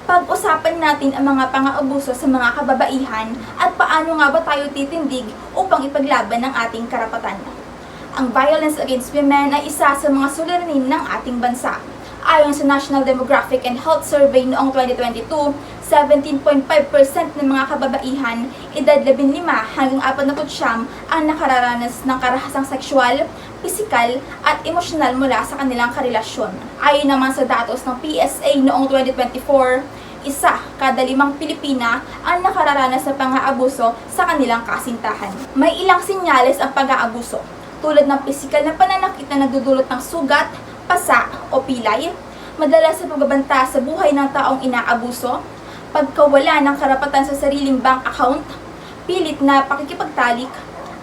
Pag-usapan natin ang mga pang-aabuso sa mga kababaihan at paano nga ba tayo titindig upang ipaglaban ang ating karapatan. Ang violence against women ay isa sa mga suliranin ng ating bansa. Ayon sa National Demographic and Health Survey noong 2022, 17.5% ng mga kababaihan, edad 15 hanggang 49 ang nakararanas ng karahasang sexual, pisikal at emosyonal mula sa kanilang karelasyon. Ayon naman sa datos ng PSA noong 2024, isa kada 5 Pilipina ang nakararanas ng pang-aabuso sa kanilang kasintahan. May ilang senyales ang pag-aabuso, tulad ng pisikal na pananakit na nagdudulot ng sugat, pasa o pilay, madalas sa pagbabanta sa buhay ng taong inaabuso, pagkawala ng karapatan sa sariling bank account, pilit na pakikipagtalik,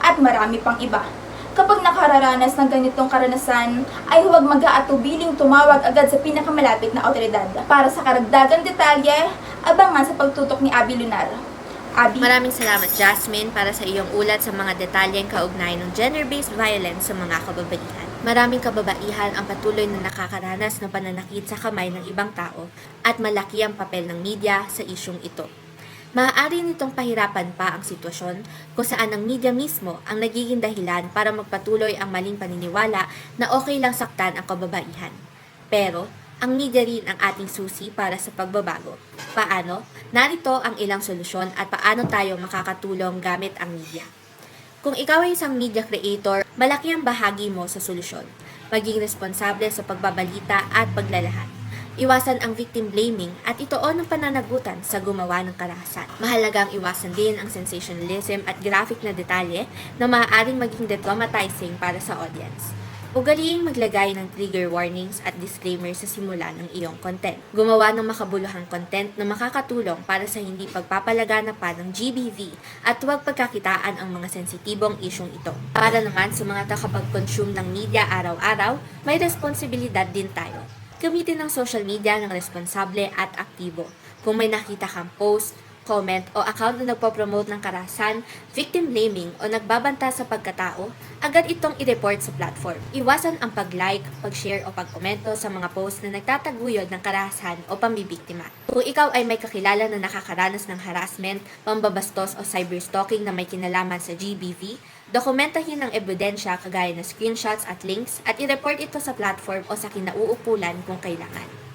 at marami pang iba. Kapag nakararanas ng ganitong karanasan, ay huwag mag-aatubiling tumawag agad sa pinakamalapit na awtoridad. Para sa karagdagang detalye, abangan sa pagtutok ni Abby Lunar. Abby? Maraming salamat, Jasmine, para sa iyong ulat sa mga detalyeng kaugnay ng gender-based violence sa mga kababaihan. Maraming kababaihan ang patuloy na nakakaranas ng pananakit sa kamay ng ibang tao at malaki ang papel ng media sa isyung ito. Maaari nitong pahirapan pa ang sitwasyon kung saan ang media mismo ang nagiging dahilan para magpatuloy ang maling paniniwala na okay lang saktan ang kababaihan. Pero, ang media rin ang ating susi para sa pagbabago. Paano? Narito ang ilang solusyon at paano tayo makakatulong gamit ang media. Kung ikaw ay isang media creator, malaki ang bahagi mo sa solusyon. Maging responsable sa pagbabalita at paglalahad. Iwasan ang victim blaming at ituon ang pananagutan sa gumawa ng karahasan. Mahalagang iwasan din ang sensationalism at graphic na detalye na maaaring maging detraumatizing para sa audience. Ugaliing maglagay ng trigger warnings at disclaimers sa simula ng iyong content. Gumawa ng makabuluhang content na makakatulong para sa hindi pagpapalaganapan ng GBV at huwag pagkakitaan ang mga sensitibong isyong ito. Para naman sa mga nakapag-consume ng media araw-araw, may responsibilidad din tayo. Gamitin ang social media ng responsable at aktibo. Kung may nakita kang post, comment o account na nagpo-promote ng karahasan, victim blaming o nagbabanta sa pagkatao, agad itong i-report sa platform. Iwasan ang pag-like, pag-share o pag-komento sa mga post na nagtataguyod ng karahasan o pambibiktima. Kung ikaw ay may kakilala na nakakaranas ng harassment, pambabastos o cyberstalking na may kinalaman sa GBV, dokumentahin ang ebidensya kagaya ng screenshots at links at i-report ito sa platform o sa kinauukulan kung kailangan.